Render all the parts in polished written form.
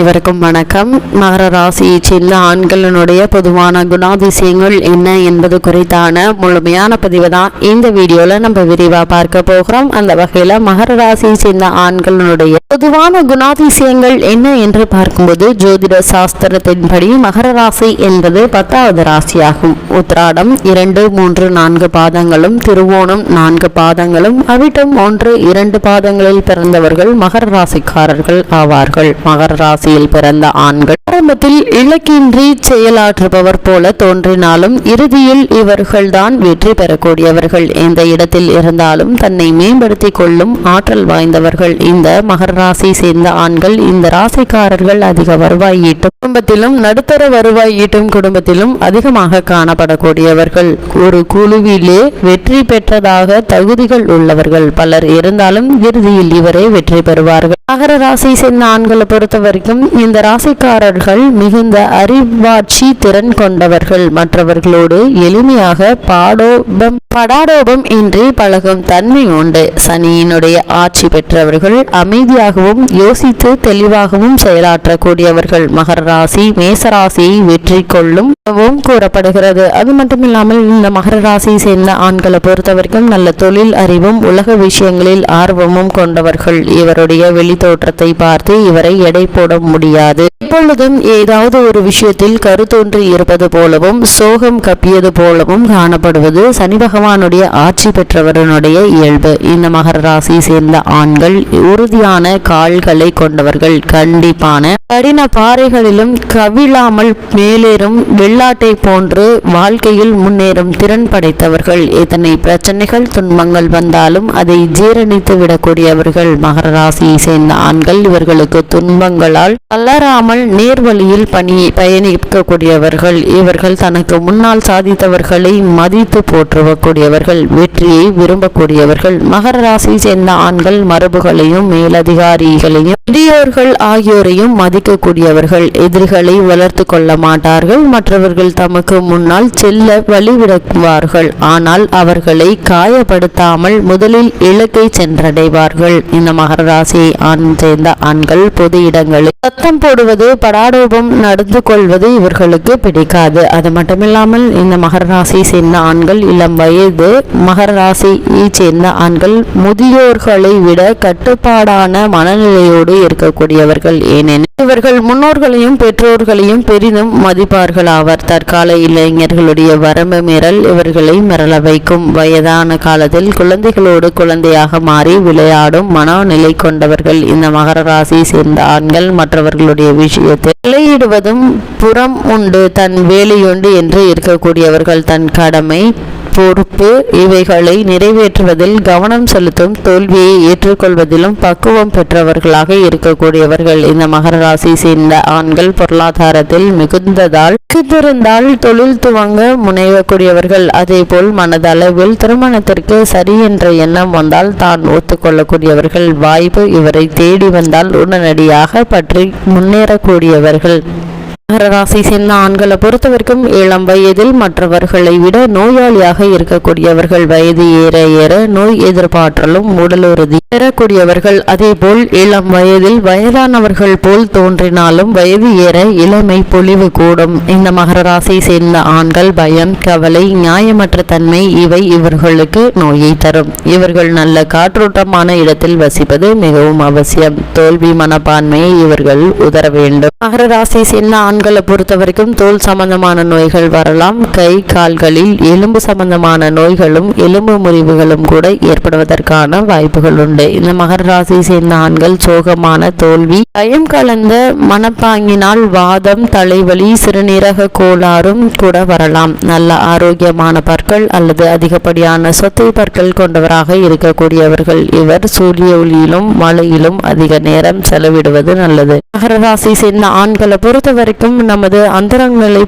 அனைவருக்கும் வணக்கம். மகர ராசியை சேர்ந்த ஆண்களினுடைய பொதுவான குணாதிசயங்கள் என்ன என்பது குறித்தான முழுமையான பதிவு தான் இந்த வீடியோல நம்ம விரிவா பார்க்க போகிறோம். அந்த வகையில மகர ராசியை சேர்ந்த ஆண்களினுடைய பொதுவான குணாதிசயங்கள் என்ன என்று பார்க்கும்போது, ஜோதிட சாஸ்திரத்தின்படி மகர ராசி என்பது 10வது ராசியாகும். உத்திராடம் 2, 3, 4 பாதங்களும், திருவோணம் 4 பாதங்களும், அவிட்டம் 1, 2 பாதங்களில் பிறந்தவர்கள் மகர ராசிக்காரர்கள் ஆவார்கள். மகர ராசியில் பிறந்த ஆண்கள் ஆரம்பத்தில் இலக்கின்றி செயலாற்றுபவர் போல தோன்றினாலும் இறுதியில் இவர்கள்தான் வெற்றி பெறக்கூடியவர்கள். எந்த இடத்தில் இருந்தாலும் தன்னை மேம்படுத்திக் கொள்ளும் ஆற்றல் வாய்ந்தவர்கள் இந்த மகர ராசி சேர்ந்த ஆண்கள். இந்த ராசிக்காரர்கள் அதிக வருவாய் ஈட்டும் குடும்பத்திலும், நடுத்தர வருவாய் ஈட்டும் குடும்பத்திலும் அதிகமாக காணப்படக்கூடியவர்கள். ஒரு குழுவிலே வெற்றி பெற்றதாக தகுதிகள் உள்ளவர்கள் பலர் இருந்தாலும் இறுதியில் இவரே வெற்றி பெறுவார்கள். மகர ராசி சேர்ந்த ஆண்களை பொறுத்த வரைக்கும் இந்த ராசிக்காரர்கள் மிகுந்த அறிவாட்சி திறன் கொண்டவர்கள். மற்றவர்களோடு எளிமையாக படாடோபம் இன்றி பழகும் தன்மை உண்டு. சனியினுடைய ஆட்சி பெற்றவர்கள் அமைதியாகவும் யோசித்து தெளிவாகவும் செயலாற்றக்கூடியவர்கள். மகர ராசி மேசராசியை வெற்றி கொள்ளும் கூறப்படுகிறது. அது மட்டுமில்லாமல் இந்த மகர ராசியை சேர்ந்த ஆண்களை பொறுத்த வரைக்கும் நல்ல தொழில் அறிவும் உலக விஷயங்களில் ஆர்வமும் கொண்டவர்கள். இவருடைய வெளி தோற்றத்தை பார்த்து இவரை எடை போட முடியாது. எப்பொழுதும் ஏதாவது ஒரு விஷயத்தில் கருத்தொன்றி இருப்பது போலவும் சோகம் கப்பியது போலவும் காணப்படுவது சனி பகவானுடைய ஆட்சி பெற்றவருடைய இயல்பு. இந்த மகர ராசி சேர்ந்த ஆண்கள் உறுதியான கால்களை கொண்டவர்கள். கண்டிப்பான கடின பாறைகளிலும் கவிழாமல் மேலேறும் வெள்ளாட்டை போன்று வாழ்க்கையில் முன்னேறும் திறன் படைத்தவர்கள். எத்தனை பிரச்சனைகள் துன்பங்கள் வந்தாலும் அதை ஜீரணித்து விடக்கூடியவர்கள் மகர ராசியை சேர்ந்த ஆண்கள். இவர்களுக்கு துன்பங்களால் தளராமல் நேர்வழியில் பயணிக்கக்கூடியவர்கள். இவர்கள் தனக்கு முன்னால் சாதித்தவர்களை மதித்து போற்றக்கூடியவர்கள், வெற்றியை விரும்பக்கூடியவர்கள். மகர ராசி சேர்ந்த ஆண்கள் மரபுகளையும் மேலதிகாரிகளையும் பெரியோர்கள் ஆகியோரையும் மதிக்கக்கூடியவர்கள். எதிரிகளை வளர்த்து கொள்ள மாட்டார்கள். மற்றவர்கள் தமக்கு முன்னால் செல்ல வழிவிடுவார்கள். ஆனால் அவர்களை காயப்படுத்தாமல் முதலில் இலக்கை சென்றடைவார்கள். இந்த மகர ராசியை சேர்ந்த ஆண்கள் பொது இடங்களில் சத்தம் போடுவது, படாடோபம் நடந்து கொள்வது இவர்களுக்கு பிடிக்காது. அது மட்டுமில்லாமல் இந்த மகர ராசியை சேர்ந்த ஆண்கள் இளம் வயது மகர ராசியை சேர்ந்த ஆண்கள் முதியோர்களை விட கட்டுப்பாடான மனநிலையோடு இருக்கக்கூடியவர்கள். ஏனெனில் இவர்கள் முன்னோர்களையும் பெற்றோர்களையும் பெரிதும் மதிப்பார்கள் ஆவர். தற்கால இளைஞர்களுடைய வரம்பு மீறல் இவர்களை மிரள வைக்கும். வயதான காலத்தில் குழந்தைகளோடு குழந்தையாக மாறி விளையாடும் மனநிலை கொண்டவர்கள் இந்த மகர ராசியை சேர்ந்த ஆண்கள். மற்றவர்களுடைய விஷயத்தில் தலையிடுவதும் புறம் உண்டு தன் வேலையுண்டு என்று இருக்கக்கூடியவர்கள். தன் கடமை பொறுப்பு இவைகளை நிறைவேற்றுவதில் கவனம் செலுத்தும், தோல்வியை ஏற்றுக்கொள்வதிலும் பக்குவம் பெற்றவர்களாக இருக்கக்கூடியவர்கள் இந்த மகர ராசி சேர்ந்த ஆண்கள். பொருளாதாரத்தில் மிகுந்ததால் தொழில் துவங்க முனைவக்கூடியவர்கள். அதேபோல் மனதளவில் திருமணத்திற்கு சரி என்ற எண்ணம் வந்தால் தான் ஒத்துக்கொள்ளக்கூடியவர்கள். வாய்ப்பு இவரை தேடி வந்தால் உடனடியாக பற்றி முன்னேறக்கூடியவர்கள். மகர ராசி சேர்ந்த ஆண்களை பொறுத்தவரைக்கும் இளம் வயதில் மற்றவர்களை விட நோயாளியாக இருக்கக்கூடியவர்கள். வயது ஏற ஏற நோய் எதிர்ப்பாற்றலும் உடலுறுதி பெறக்கூடியவர்கள். அதேபோல் இளம் வயதில் வயதானவர்கள் போல் தோன்றினாலும் வயது ஏற இளமை பொலிவு கூடும். இந்த மகர ராசி சேர்ந்த ஆண்கள் பயம், கவலை, நியாயமற்ற தன்மை இவை இவர்களுக்கு நோயை தரும். இவர்கள் நல்ல காற்றோட்டமான இடத்தில் வசிப்பது மிகவும் அவசியம். தோல்வி மனப்பான்மையை இவர்கள் உதர வேண்டும். மகர ராசி சேர்ந்த ஆண்களை பொறுத்த வரைக்கும் தோல் சம்பந்தமான நோய்கள் வரலாம். கை கால்களில் எலும்பு சம்பந்தமான நோய்களும் எலும்பு முறிவுகளும் கூட ஏற்படுவதற்கான வாய்ப்புகள் உண்டு. இந்த மகர ராசி சேர்ந்த ஆண்கள் சோகமான தோல்வி, பயம் கலந்த மனப்பாங்கினால் வாதம், தலைவலி, சிறுநீரக கோளாறும் கூட வரலாம். நல்ல ஆரோக்கியமான பற்கள் அல்லது அதிகப்படியான சொத்தை பற்கள் கொண்டவராக இருக்கக்கூடியவர்கள். இவர் சூரிய ஒளியிலும் மழையிலும் அதிக நேரம் செலவிடுவது நல்லது. மகர ராசி சேர்ந்த ஆண்களை பொறுத்த வரைக்கும் எல்லோரிடமும் நமது அந்தரங்களை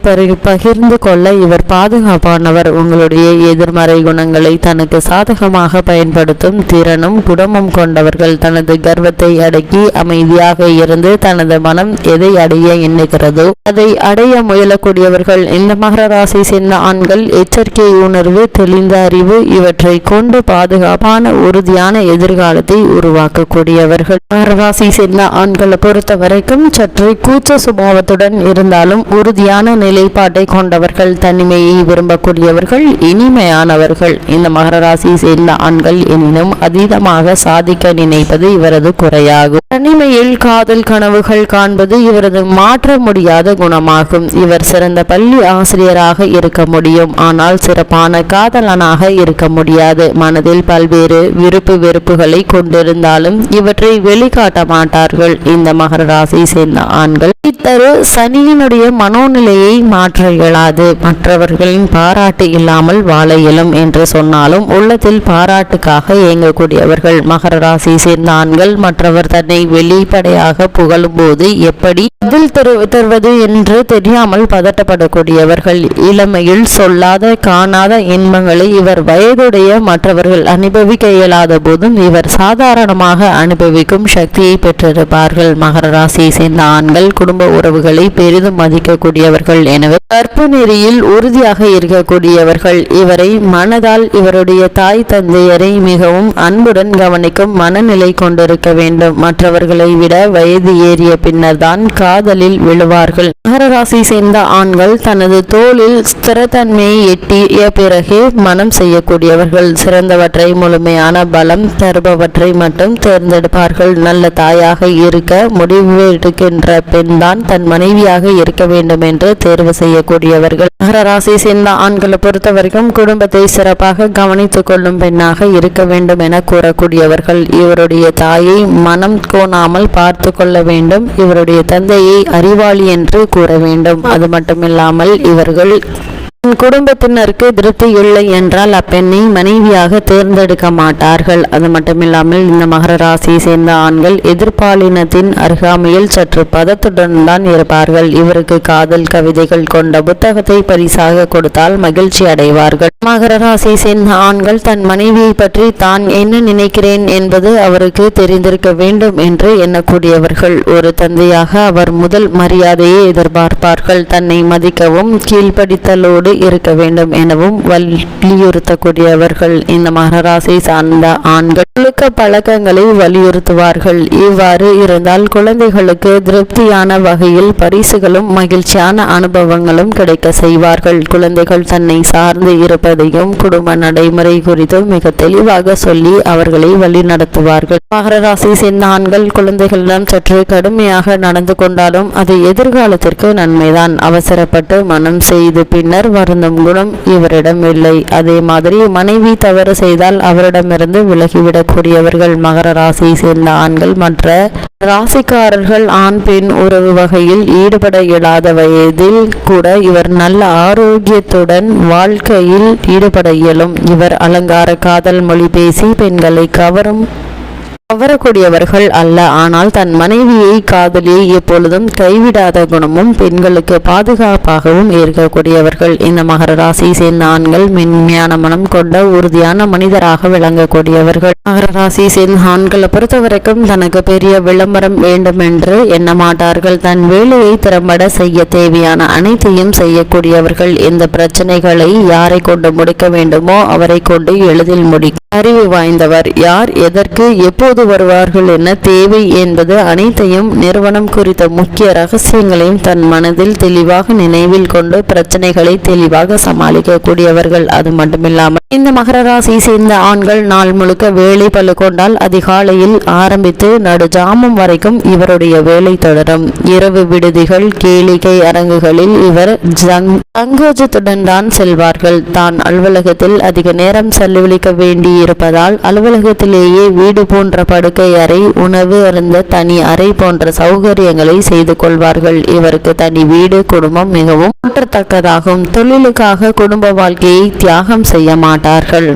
பகிர்ந்து கொள்ள இவர் பாதுகாப்பானவர். உங்களுடைய எதிர்மறை குணங்களை தனக்கு சாதகமாக பயன்படுத்தும் திறனும் குணமும் கொண்டவர்கள். தனது கர்வத்தை அடக்கி அமைதியாக இருந்து தனது மனம் எதை அடைய எண்ணுகிறதோ அதை அடைய முயலக்கூடியவர்கள். இந்த மகர ராசி சேர்ந்த ஆண்கள் எச்சரிக்கை உணர்வு, தெளிந்த அறிவு இவற்றை கொண்டு பாதுகாப்பான உறுதியான எதிர்காலத்தை உருவாக்கக்கூடியவர்கள். மகர ராசி சேர்ந்த ஆண்களை பொறுத்த வரைக்கும் சற்று கூச்ச சுபாவத்துடன் இருந்தாலும் உறுதியான நிலைப்பாட்டை கொண்டவர்கள். தனிமையை விரும்பக்கூடியவர்கள், இனிமையானவர்கள். இந்த மகர ராசி சேர்ந்த ஆண்கள் எனினும் அதீதமாக சாதிக்க நினைப்பது இவரது குறையாகும். தனிமையில் காதல் கனவுகள் காண்பது இவரது மாற்ற முடியாத குணமாகும். இவர் சிறந்த பள்ளி ஆசிரியராக இருக்க முடியும், ஆனால் சிறப்பான காதலனாக இருக்க முடியாது. மனதில் பல்வேறு விருப்பு வெறுப்புகளை கொண்டிருந்தாலும் இவற்றை வெளிக்காட்ட மாட்டார்கள். இந்த மகர ராசி சேர்ந்த ஆண்கள் இத்தரு சனியினுடைய மனோநிலையை மாற்ற இயலாது. மற்றவர்களின் பாராட்டு இல்லாமல் வாழ இயலும் என்று சொன்னாலும் உள்ளத்தில் பாராட்டுக்காக இயங்கக்கூடியவர்கள். மகர ராசி சேர்ந்த ஆண்கள் மற்றவர் தன்னை வெளிப்படையாக புகழும் போது எப்படி பதில் தருவது என்று தெரியாமல் பதட்டப்படக்கூடியவர்கள். இளமையில் சொல்லாத காணாத இன்பங்களை இவர் வயதுடைய மற்றவர்கள் அனுபவிக்க இயலாத போதும் இவர் சாதாரணமாக அனுபவிக்கும் சக்தியை பெற்றிருப்பார்கள். மகர ராசியை சேர்ந்த ஆண்கள் குடும்ப உறவுகளை பெரிதும் மதிக்கக்கூடியவர்கள். எனவே கற்பு நெறியில் உறுதியாக இருக்கக்கூடியவர்கள். இவரை மனதால் இவருடைய தாய் தந்தையரை மிகவும் அன்புடன் கவனிக்கும் மனநிலை கொண்டிருக்க வேண்டும். மற்றவர்களை விட வயது ஏறிய பின்னர் தான் காதலில் விழுவார்கள். மகர ராசி சேர்ந்த ஆண்கள் தனது தோளில் ஸ்திரத்தன்மையை எட்டிய பிறகு மனம் செய்யக்கூடியவர்கள். சிறந்தவற்றை முழுமையான பலம் தருபவற்றை மட்டும் தேர்ந்தெடுப்பார்கள். நல்ல தாயாக இருக்க முடிவு எடுக்கின்ற பெண் தான் தன் மனைவியாக இருக்க வேண்டும் என்று தேர்வு செய்யக்கூடியவர்கள். மகர ராசி சேர்ந்த ஆண்களை பொறுத்தவரைக்கும் குடும்பத்தை சிறப்பாக கவனித்துக் கொள்ளும் பெண்ணாக இருக்க வேண்டும் என கூறக்கூடியவர்கள். இவருடைய தாயை மனம் கோணாமல் பார்த்து கொள்ள வேண்டும். இவருடைய தந்தையை அறிவாளி என்று கூற வேண்டும். அது மட்டுமில்லாமல் இவர்கள் குடும்பத்தினருக்கு திருப்தி இல்லை என்றால் அப்பெண்ணை மனைவியாக தேர்ந்தெடுக்க மாட்டார்கள். அது மட்டுமில்லாமல் இந்த மகர ராசியை சேர்ந்த ஆண்கள் எதிர்பாலினத்தின் அருகாமையில் சற்று பதத்துடன் தான் இருப்பார்கள். இவருக்கு காதல் கவிதைகள் கொண்ட புத்தகத்தை பரிசாக கொடுத்தால் மகிழ்ச்சி அடைவார்கள். மகர ராசியை சேர்ந்த ஆண்கள் தன் மனைவியை பற்றி தான் என்ன நினைக்கிறேன் என்பது அவருக்கு தெரிந்திருக்க வேண்டும் என்று எண்ணக்கூடியவர்கள். ஒரு தந்தையாக அவர் முதல் மரியாதையை எதிர்பார்ப்பார்கள். தன்னை மதிக்கவும் கீழ்ப்படித்தலோடு இருக்க வேண்டும் எனவும் வலியுறுத்தக்கூடியவர்கள். இந்த மகர ராசியை சார்ந்த ஆண்கள் ஒழுக்க பழக்கங்களை வலியுறுத்துவார்கள். இவ்வாறு இருந்தால் குழந்தைகளுக்கு திருப்தியான வகையில் பரிசுகளும் மகிழ்ச்சியான அனுபவங்களும் கிடைக்க செய்வார்கள். குழந்தைகள் தன்னை சார்ந்து இருப்பதையும் குடும்ப நடைமுறை குறித்தும் மிக தெளிவாக சொல்லி அவர்களை வழி நடத்துவார்கள். மகர ராசியை சேர்ந்த ஆண்கள் குழந்தைகளிடம் சற்று கடுமையாக நடந்து கொண்டாலும் அது எதிர்காலத்திற்கு நன்மைதான். அவசரப்பட்டு மனம் செய்து பின்னர் வருந்தும் குணம் இவரிடம் இல்லை. அதே மாதிரி மனைவி தவறு செய்தால் அவரிடமிருந்து விலகிவிடக்கூடியவர்கள். மகர ராசியை சேர்ந்த ஆண்கள் மற்ற ராசிக்காரர்கள் ஆண் பெண் உறவு வகையில் ஈடுபட இயலாத வயதில் கூட இவர் நல்ல ஆரோக்கியத்துடன் வாழ்க்கையில் ஈடுபட இயலும். இவர் அலங்கார காதல் மொழி பேசி பெண்களை கவரக்கூடியவர்கள் அல்ல. ஆனால் தன் மனைவியை காதலியை எப்பொழுதும் கைவிடாத குணமும் பெண்களுக்கு பாதுகாப்பாகவும் இருக்கக்கூடியவர்கள். இந்த மகர ராசியை சேர்ந்த ஆண்கள் மென்மையான மனம் கொண்ட உறுதியான மனிதராக விளங்கக்கூடியவர்கள். மகர ராசியை சேர்ந்த ஆண்களை பொறுத்தவரைக்கும் தனக்கு பெரிய விளம்பரம் வேண்டும் என்று எண்ண மாட்டார்கள். தன் வேலையை திறம்பட செய்ய தேவையான அனைத்தையும் செய்யக்கூடியவர்கள். இந்த பிரச்சனைகளை யாரை கொண்டு முடிக்க வேண்டுமோ அவரை கொண்டு எளிதில் முடிக்கும் அறிவு வாய்ந்தவர். யார் எதற்கு எப்போது வருவார்கள் என்ன தேவை என்பது அனைத்தையும் நிறுவனம் குறித்த முக்கிய ரகசியங்களையும் தன் மனதில் தெளிவாக நினைவில் கொண்டு பிரச்சனைகளை தெளிவாக சமாளிக்கக்கூடியவர்கள். அது மட்டுமில்லாமல் இந்த மகர ராசியை சேர்ந்த ஆண்கள் நாள் முழுக்க வேலை பளு கொண்டால் அதிகாலையில் ஆரம்பித்து நடுஜாமம் வரைக்கும் இவருடைய வேலை தொடரும். இரவு விடுதிகள் கேளிக்கை அரங்குகளில் இவர் சங்கோஜத்துடன் தான் செல்வார்கள். தான் அலுவலகத்தில் அதிக நேரம் செலவழிக்க வேண்டி இருப்பதால் அலுவலகத்திலேயே வீடு போன்ற படுக்கை அறை, உணவு அருந்த தனி அறை போன்ற சௌகரியங்களை செய்து கொள்வார்கள். இவருக்கு தனி வீடு குடும்பம் மிகவும் மாற்றத்தக்கதாகும். தொழிலுக்காக குடும்ப வாழ்க்கையை தியாகம் செய்ய மாட்டார்கள்.